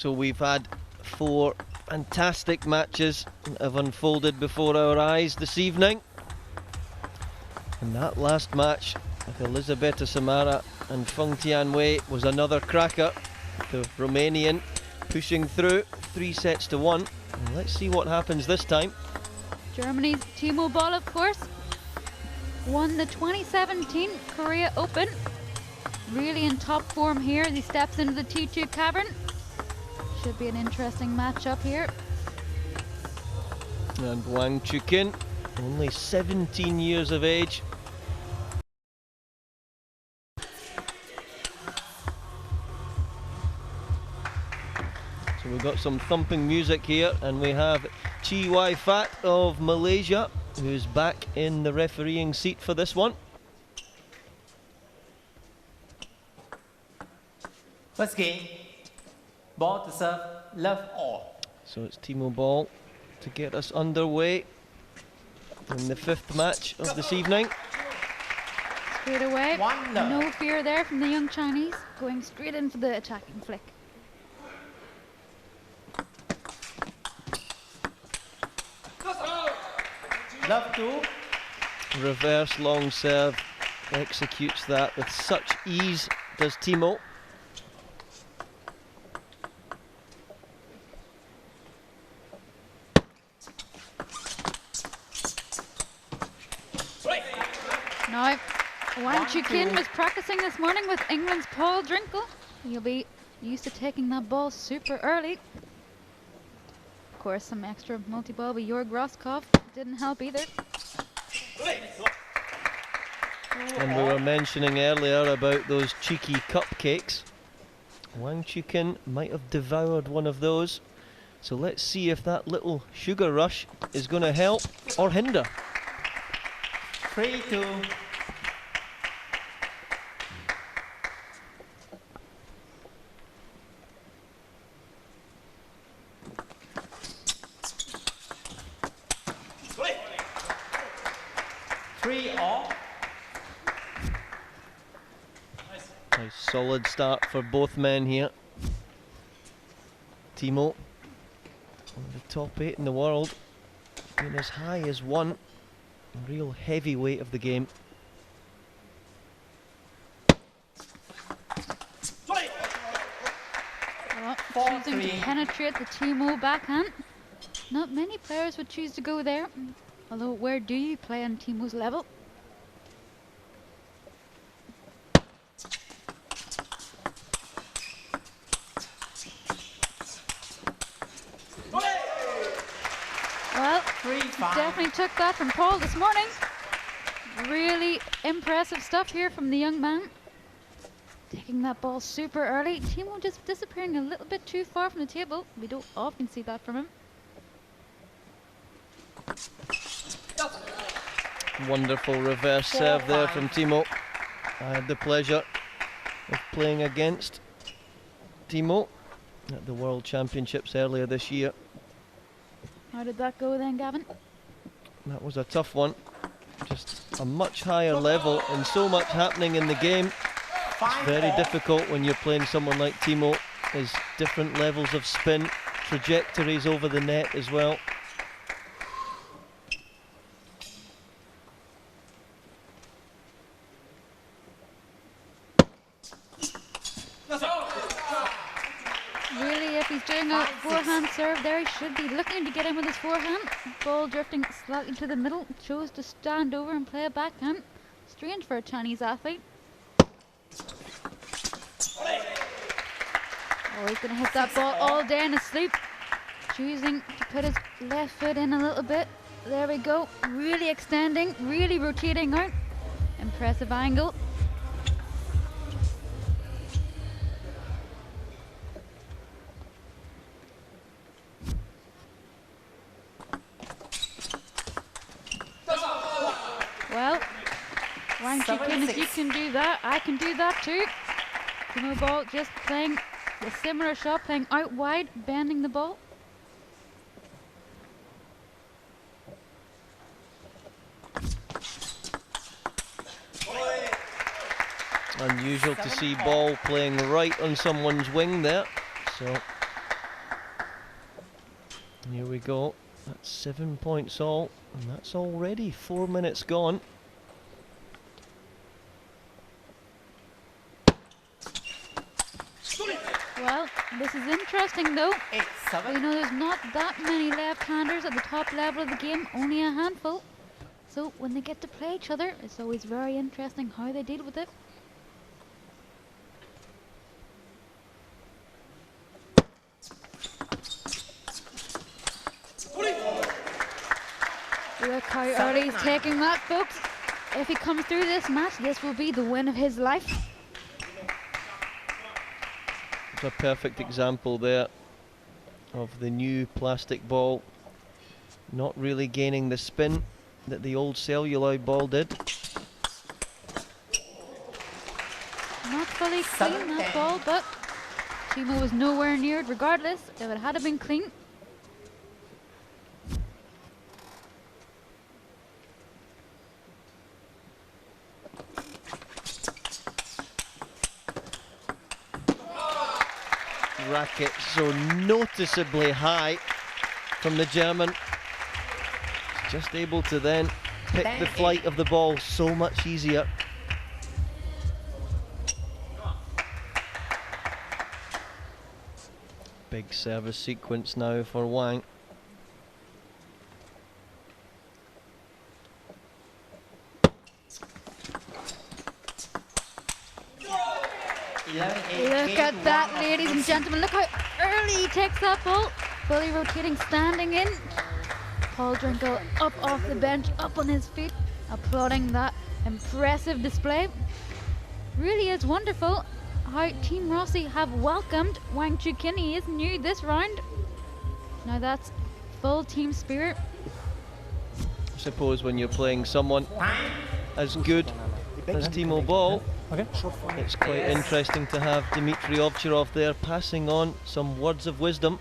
So we've had 4 fantastic matches that have unfolded before our eyes this evening. And that last match with Elisabetta Samara and Feng Tianwei was another cracker. The Romanian pushing through 3 sets to 1. And let's see what happens this time. Germany's Timo Boll, of course, won the 2017 Korea Open. Really in top form here as he steps into the T2 cavern. Should be an interesting matchup here. And Wang Chuqin, only 17 years of age. So we've got some thumping music here, and we have Chi Wai Fat of Malaysia, who's back in the refereeing seat for this one. First game, ball to serve, love all. So it's Timo Boll to get us underway in the 5th match of this evening. Straight away, no fear there from the young Chinese, going straight in for the attacking flick. Love 2. Reverse long serve, executes that with such ease, does Timo. Now, Wang Chuqin was practicing this morning with England's Paul Drinkle. He'll be used to taking that ball super early. Of course, some extra multi-ball with Jörg Roskopf didn't help either. And we were mentioning earlier about those cheeky cupcakes. Wang Chuqin might have devoured one of those. So let's see if that little sugar rush is going to help or hinder. 3-2. Nice solid start for both men here. Timo, one of the top 8 in the world, being as high as 1. A real heavyweight of the game. Well, choosing to penetrate the Timo backhand. Not many players would choose to go there. Although, where do you play on Timo's level? Well, definitely took that from Paul this morning. Really impressive stuff here from the young man. Taking that ball super early. Timo just disappearing a little bit too far from the table. We don't often see that from him. Wonderful reverse serve there from Timo. I had the pleasure of playing against Timo at the World Championships earlier this year. How did that go then, Gavin? That was a tough one. Just a much higher level and so much happening in the game. It's very difficult when you're playing someone like Timo. There's different levels of spin, trajectories over the net as well. Really, if he's doing a forehand serve there, he should be looking to get in with his forehand. Ball drifting slightly to the middle, chose to stand over and play a backhand. Strange for a Chinese athlete. Oh, he's going to hit that ball all day in his sleep. Choosing to put his left foot in a little bit. There we go. Really extending, really rotating out. Impressive angle. Well, Wang Chuqin, if you can do that, I can do that too. Timo Boll just playing a similar shot, playing out wide, bending the ball. Unusual to see Boll playing right on someone's wing there. So Here we go. That's 7 points all, and that's already 4 minutes gone. Well, this is interesting though. 8-7. You know, there's not that many left-handers at the top level of the game, only a handful. So when they get to play each other, it's always very interesting how they deal with it. Look how early he's taking that, folks. If he comes through this match, this will be the win of his life. It's a perfect example there of the new plastic ball not really gaining the spin that the old celluloid ball did. Not fully clean, that ball, but Timo was nowhere near it regardless. If it had been clean. Racket so noticeably high from the German. Just able to then pick the flight of the ball so much easier. Big service sequence now for Wang. Look at that, ladies and gentlemen. Look how early he takes that ball. Fully rotating, standing in. Paul Drinkle up off the bench, up on his feet, applauding that impressive display. Really is wonderful how Team Rossi have welcomed Wang Chuqin. He is new this round. Now that's full team spirit. I suppose when you're playing someone as good as Timo Boll, it's quite interesting to have Dmitry Ovcharov there passing on some words of wisdom.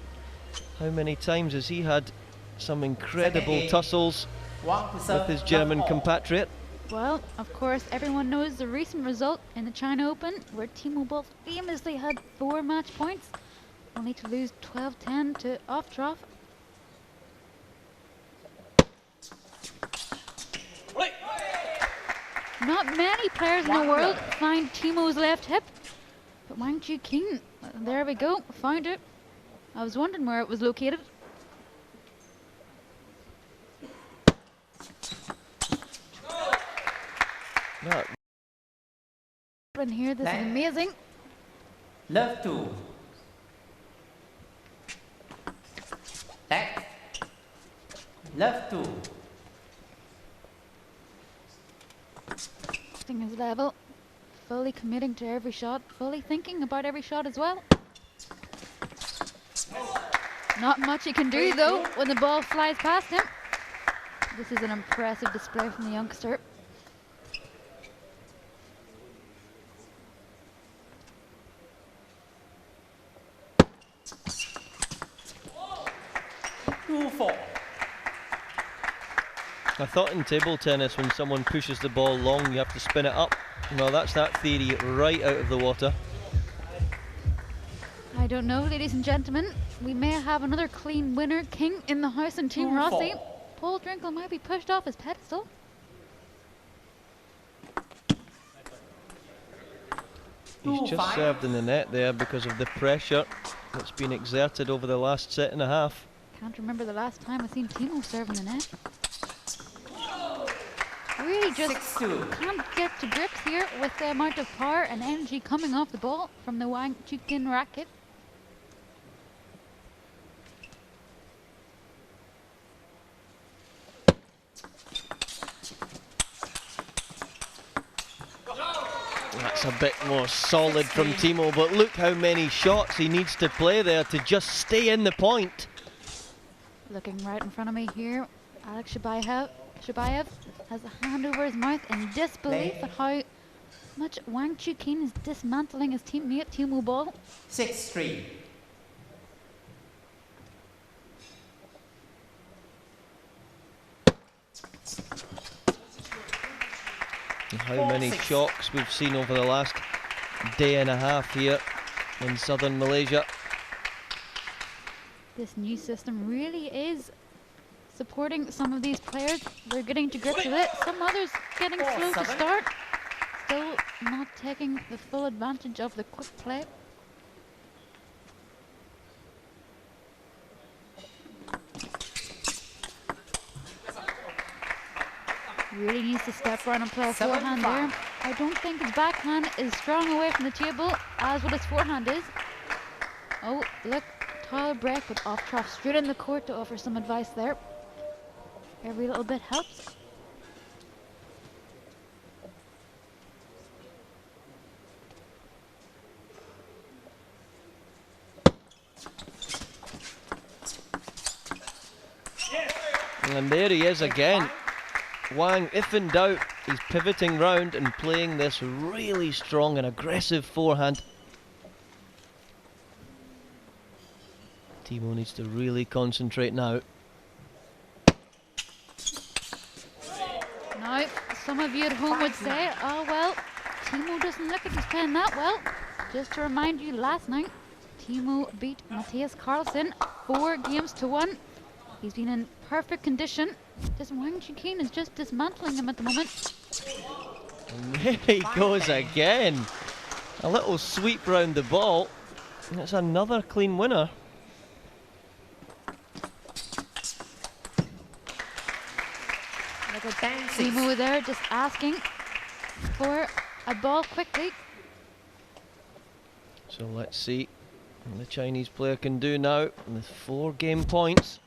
How many times has he had some incredible tussles with his German compatriot? Well, of course, everyone knows the recent result in the China Open, where Timo Boll famously had 4 match points, only to lose 12-10 to Ovcharov. Not many players in the world find Timo's left hip, but Wang Chuqin, there we go, found it. I was wondering where it was located. In here, this is amazing. Left 2. Back. Left 2. His level, fully committing to every shot, fully thinking about every shot as well. Not much he can do though when the ball flies past him. This is an impressive display from the youngster. I thought in table tennis when someone pushes the ball long you have to spin it up. No, that's that theory right out of the water. I don't know, ladies and gentlemen. We may have another clean winner king in the house in Team Rossi. Paul Drinkle might be pushed off his pedestal. He's just served in the net there because of the pressure that's been exerted over the last set and a half. Can't remember the last time I've seen Timo serve in the net. Really just can't get to grips here with the amount of power and energy coming off the ball from the Wang Chuqin racket. That's a bit more solid from Timo, but look how many shots he needs to play there to just stay in the point. Looking right in front of me here, Alex Shabayev has a hand over his mouth in disbelief at how much Wang Chuqin is dismantling his teammate Timo Boll. 6-3. How many shocks we've seen over the last day and a half here in southern Malaysia. This new system really is supporting some of these players. They're getting to grips with it. Some others getting slow to start. Still not taking the full advantage of the quick play. Really needs to step around and play a forehand there. I don't think his backhand is strong away from the table as what his forehand is. Oh, look, Tyler break with off trough straight in the court to offer some advice there. Every little bit helps. And there he is again. Wang, if in doubt, he's pivoting round and playing this really strong and aggressive forehand. Timo needs to really concentrate now. Now, some of you at home would say, oh well, Timo doesn't look like he's playing that well. Just to remind you, last night, Timo beat Matthias Carlsen 4-1. He's been in perfect condition. Just Wang Chuqin is just dismantling him at the moment. And there he goes again. A little sweep round the ball. That's another clean winner. Look at Timo there just asking for a ball quickly. So let's see what the Chinese player can do now with 4 game points.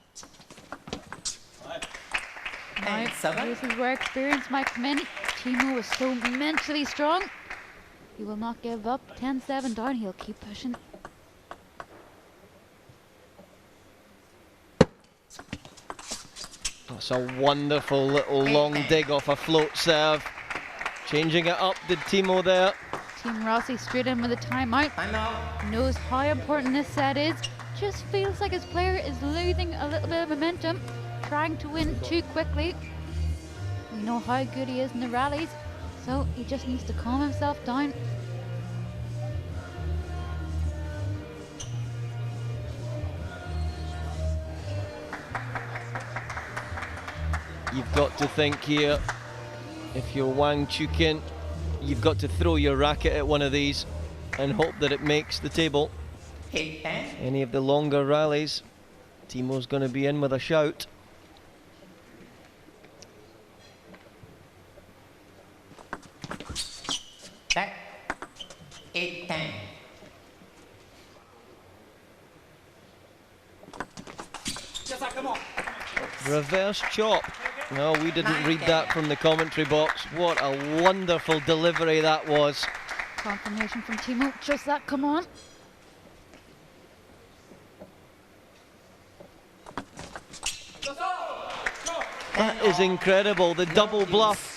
Now, this is where experience might come in. Timo is so mentally strong. He will not give up. 10-7 down, he'll keep pushing. That's a wonderful little long dig off a float serve. Changing it up, did Timo there. Team Rossi straight in with a timeout. Knows how important this set is. Just feels like his player is losing a little bit of momentum. Trying to win too quickly. We know how good he is in the rallies, so he just needs to calm himself down. You've got to think here, if you're Wang Chuqin, you've got to throw your racket at one of these and hope that it makes the table. Any of the longer rallies, Timo's going to be in with a shout. Back 8-10. Reverse chop. No, we didn't read that from the commentary box. What a wonderful delivery that was. Confirmation from Timo. Just that, come on. That is incredible, the double bluff.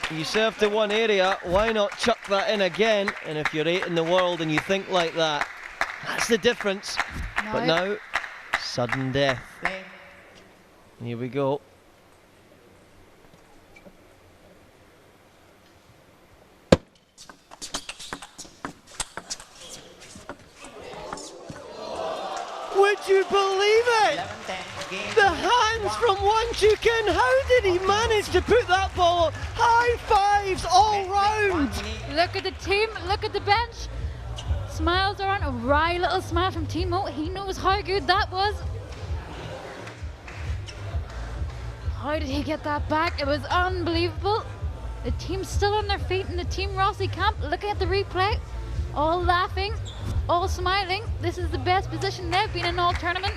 You serve to one area, why not chuck that in again? And if you're 8 in the world and you think like that, that's the difference. No. But now, sudden death. Here we go. Would you believe it? The hands from Wang Chuqin. How did he manage to put that ball? High fives all round. Look at the team, look at the bench. Smiles are on, a wry little smile from Timo. He knows how good that was. How did he get that back? It was unbelievable. The team's still on their feet in the Team Rossi camp, looking at the replay, all laughing, all smiling. This is the best position they've been in all tournament.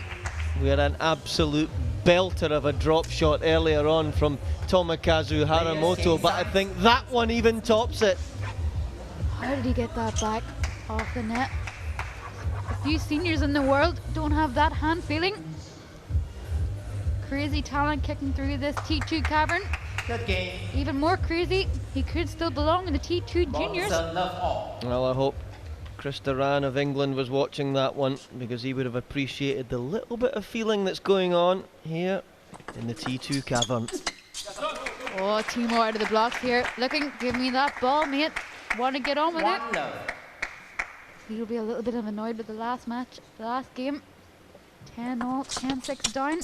We had an absolute belter of a drop shot earlier on from Tomokazu Haramoto, but I think that one even tops it. How did he get that back off the net? A few seniors in the world don't have that hand feeling. Crazy talent kicking through this T2 cavern. Good game. Even more crazy, he could still belong in the T2 juniors. Well, I hope Chris Duran of England was watching that one, because he would have appreciated the little bit of feeling that's going on here in the T2 cavern. Oh, Timo out of the blocks here. Looking, give me that ball, mate. Want to get on with it? He'll be a little bit annoyed with the last match, the last game. 10-all, 10-6 down.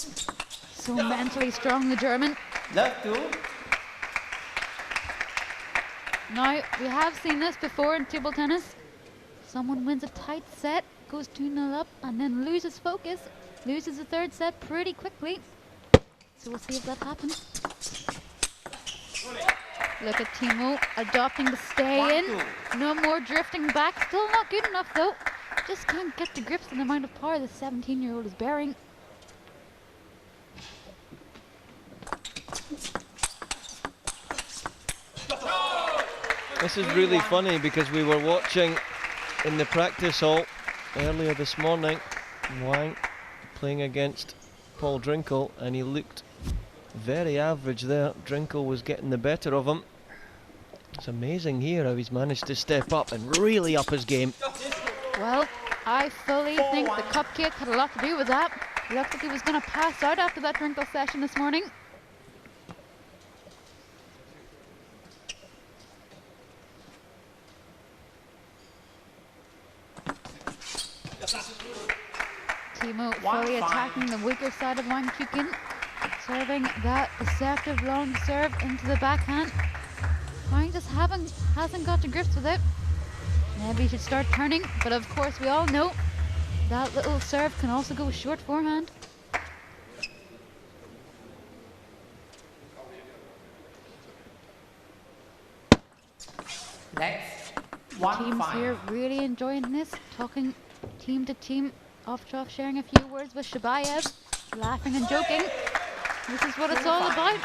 So mentally strong, the German. Love 2. Now, we have seen this before in table tennis. Someone wins a tight set, goes 2-0 up, and then loses focus, loses the third set pretty quickly. So we'll see if that happens. Look at Timo adopting to stay in. No more drifting back. Still not good enough though. Just can't get the grips and the amount of power the 17-year-old is bearing. This is really funny because we were watching in the practice hall earlier this morning Wang playing against Paul Drinkle, and he looked very average there. Drinkle was getting the better of him. It's amazing here how he's managed to step up and really up his game. Well, I fully think the cupcake had a lot to do with that. He looked like he was going to pass out after that Drinkle session this morning. Timo fully attacking the weaker side of Wang Chuqin, serving that deceptive long serve into the backhand. Wang just hasn't got to grips with it. Maybe he should start turning, but of course we all know that little serve can also go short forehand. Next, Teams here really enjoying this, talking team to team, off sharing a few words with Shabayev, laughing and joking. This is what it's all about.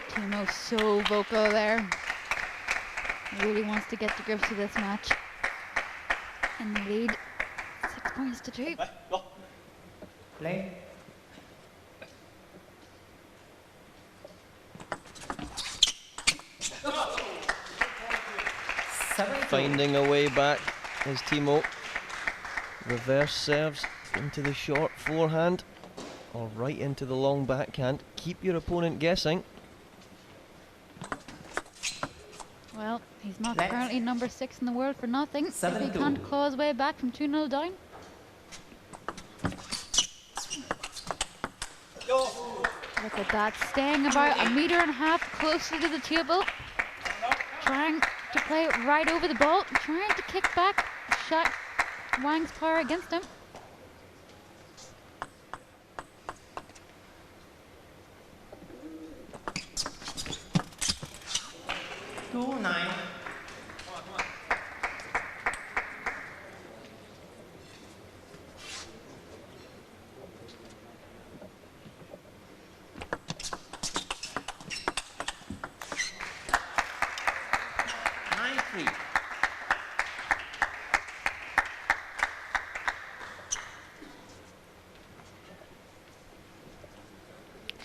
Timo so vocal there. Really wants to get the grips of this match. And the lead 6 points to 2. Play. Finding a way back is Timo. Reverse serves into the short forehand or right into the long backhand. Keep your opponent guessing. Well, he's not currently number 6 in the world for nothing. If he can't claw his way back from 2-0 down. Look at that, staying about 1.5 meters closer to the table. Trying to play right over the ball, trying to kick back, shut Wang's power against him.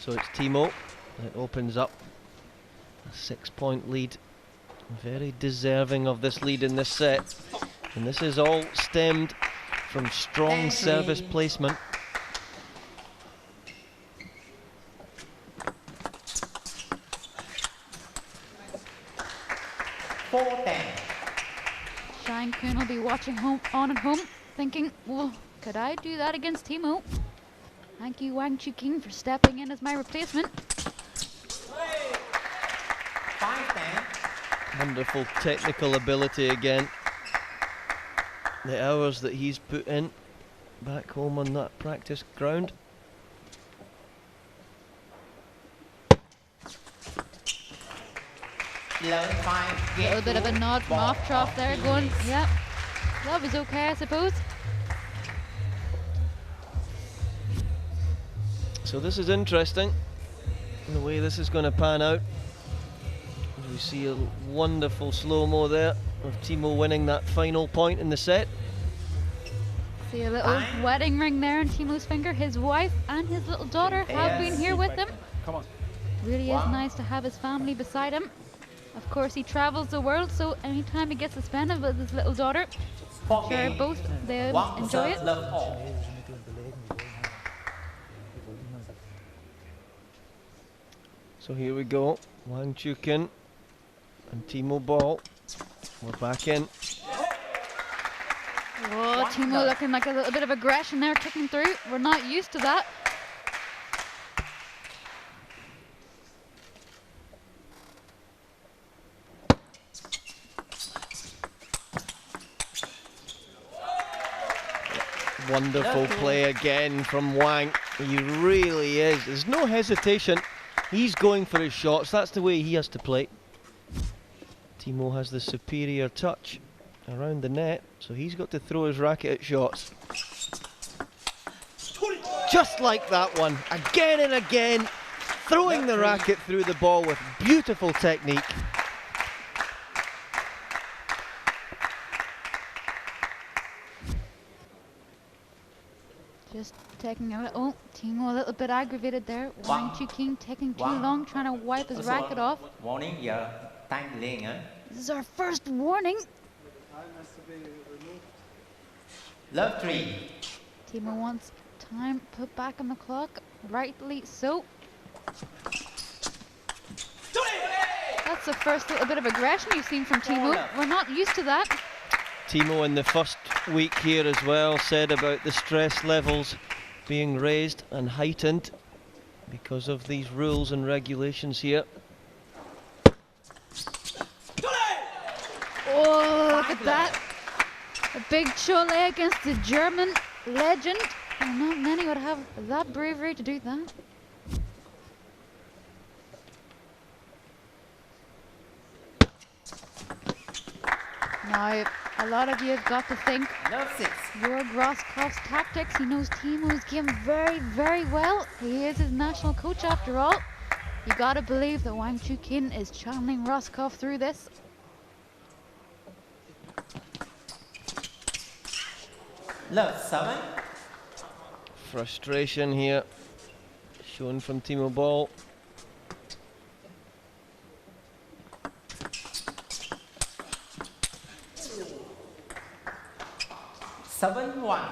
So it's Timo that opens up a 6-point lead. Very deserving of this lead in this set. And this is all stemmed from strong service placement. Shang Kun will be watching on at home, thinking, well, could I do that against Timo? Thank you, Wang Chuqin, for stepping in as my replacement. Wonderful technical ability again. The hours that he's put in back home on that practice ground. A little bit of a nod from off trough there, going, yeah, that was okay, I suppose. So this is interesting, the way this is going to pan out. We see a wonderful slow-mo there of Timo winning that final point in the set. See a little wedding ring there on Timo's finger. His wife and his little daughter have been here with him. Really is nice to have his family beside him. Of course, he travels the world, so anytime he gets to spend it with his little daughter, Sure, both they enjoy it. Love all. So here we go. Wang Chuqin and Timo Boll. We're back in. Oh, Timo looking like a little bit of aggression there, kicking through. We're not used to that. Wonderful play again from Wang. He really is. There's no hesitation. He's going for his shots. That's the way he has to play. Timo has the superior touch around the net, so he's got to throw his racket at shots. Just like that one, again and again, throwing the racket through the ball with beautiful technique. Just taking a little, Timo a little bit aggravated there. Wang Chuqin taking too long, trying to wipe his racket off. Warning, giờ time delaying, huh? This is our first warning. Love 3. Timo wants time put back on the clock, rightly so. That's the first little bit of aggression you've seen from Timo. We're not used to that. Timo in the first week here as well said about the stress levels being raised and heightened because of these rules and regulations here. Oh, look at that. A big chole against the German legend. And not many would have that bravery to do that. Now, a lot of you have got to think Love 6. Jörg Roscoff's tactics. He knows Timo's game very, very well. He is his national coach after all. You gotta believe that Wang Chuqin is channeling Roscoff through this. Love 7. Frustration here shown from Timo Boll. Seven 1.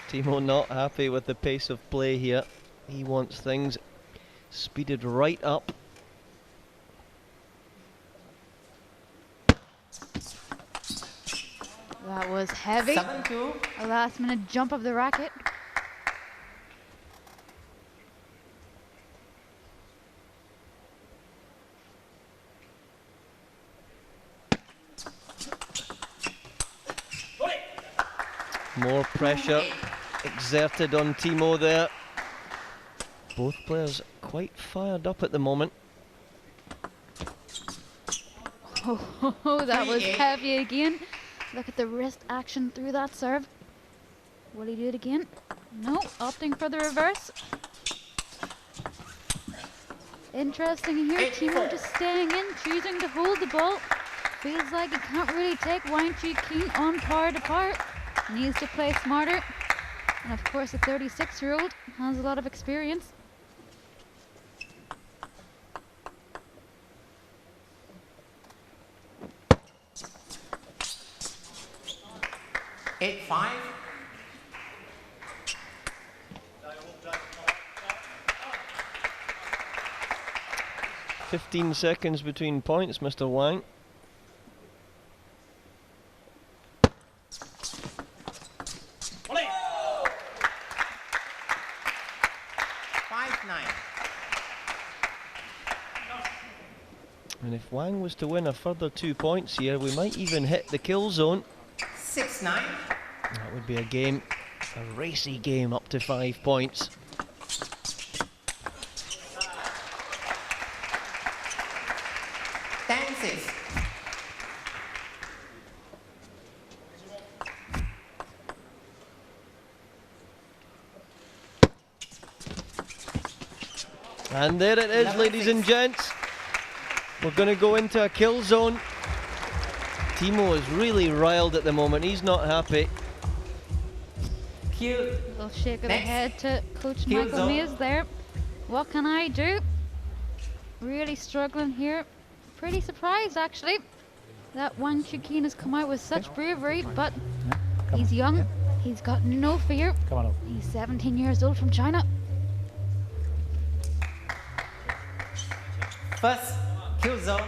Timo not happy with the pace of play here. He wants things speeded right up. That was heavy. 7-2. A last minute jump of the racket. More pressure exerted on Timo there. Both players quite fired up at the moment. Oh, that was heavy again. Look at the wrist action through that serve. Will he do it again? No, opting for the reverse. Interesting here, Timo just staying in, choosing to hold the ball. Feels like he can't really take Wang Chuqin on par to par. Needs to play smarter. And of course, the 36-year-old has a lot of experience. Eight 5. 15 seconds between points, Mr. Wang. And if Wang was to win a further 2 points here, we might even hit the kill zone. 6-9. That would be a game, a racy game up to 5 points. And there it is, ladies and gents. We're going to go into a kill zone. Timo is really riled at the moment. He's not happy. Kill. Little shake of the head to Coach Kill Michael zone. Mays there. What can I do? Really struggling here. Pretty surprised, actually. that Wang Chuqin has come out with such bravery, but he's young. He's got no fear. Come on up. He's 17 years old from China. First, kill zone.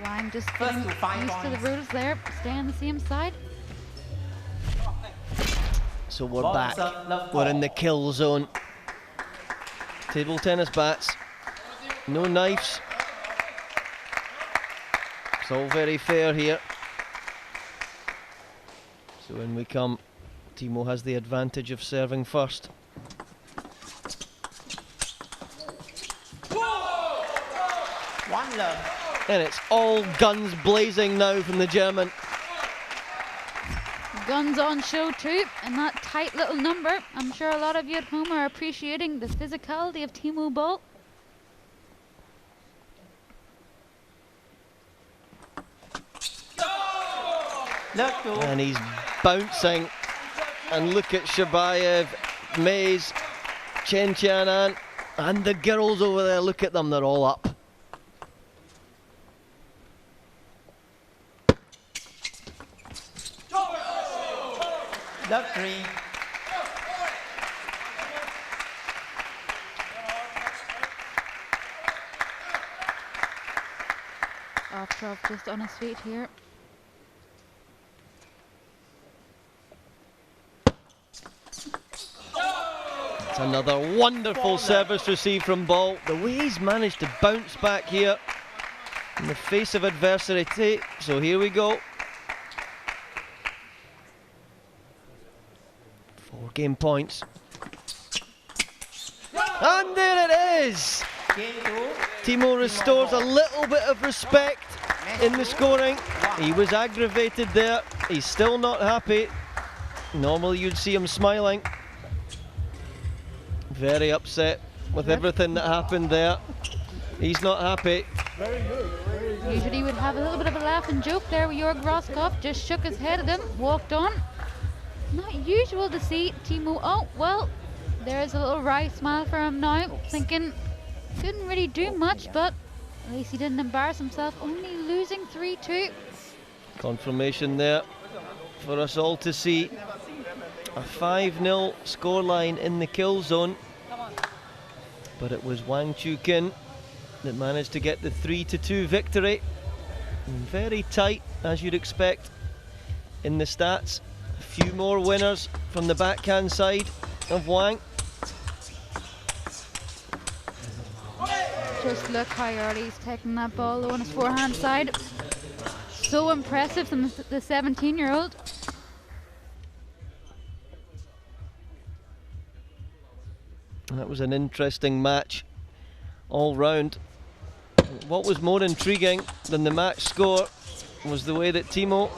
Wang just First getting to 5 used to the points. rules there. Stay on the same side. So we're Ball back. serve, love We're in ball. the kill zone. Table tennis bats. No knives. It's all very fair here. So when we come, Timo has the advantage of serving first. One love. And it's all guns blazing now from the German. Guns on show too, and that tight little number. I'm sure a lot of you at home are appreciating the physicality of Timo Boll. Love 2. And he's bouncing. And look at Shabayev, Mays, Chen Qianan, and the girls over there. Look at them, they're all up. Love 3. Off just on his feet here. It's another wonderful service received from Boll. The way he's managed to bounce back here in the face of adversity. So here we go. 4 game points. And there it is! Game 2. Timo restores a little bit of respect in the scoring. He was aggravated there. He's still not happy. Normally you'd see him smiling. Very upset with everything that happened there. He's not happy. Usually would have a little bit of a laugh and joke there with Jörg Roskopf. Just shook his head at him, walked on. Not usual to see Timo. Oh, well, there's a little wry smile for him now, thinking couldn't really do much, but at least he didn't embarrass himself, only losing 3-2. Confirmation there for us all to see. A 5-0 scoreline in the kill zone. But it was Wang Chuqin that managed to get the 3-2 victory. And very tight, as you'd expect, in the stats. A few more winners from the backhand side of Wang. Just look how early he's taking that ball though on his forehand side. So impressive from the 17-year-old. That was an interesting match all round. What was more intriguing than the match score was the way that Timo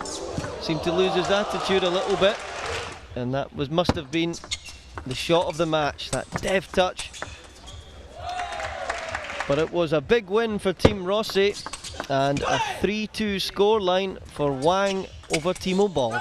seemed to lose his attitude a little bit, and that must have been the shot of the match, that deft touch. But it was a big win for Team Rossi and a 3-2 scoreline for Wang over Timo Boll.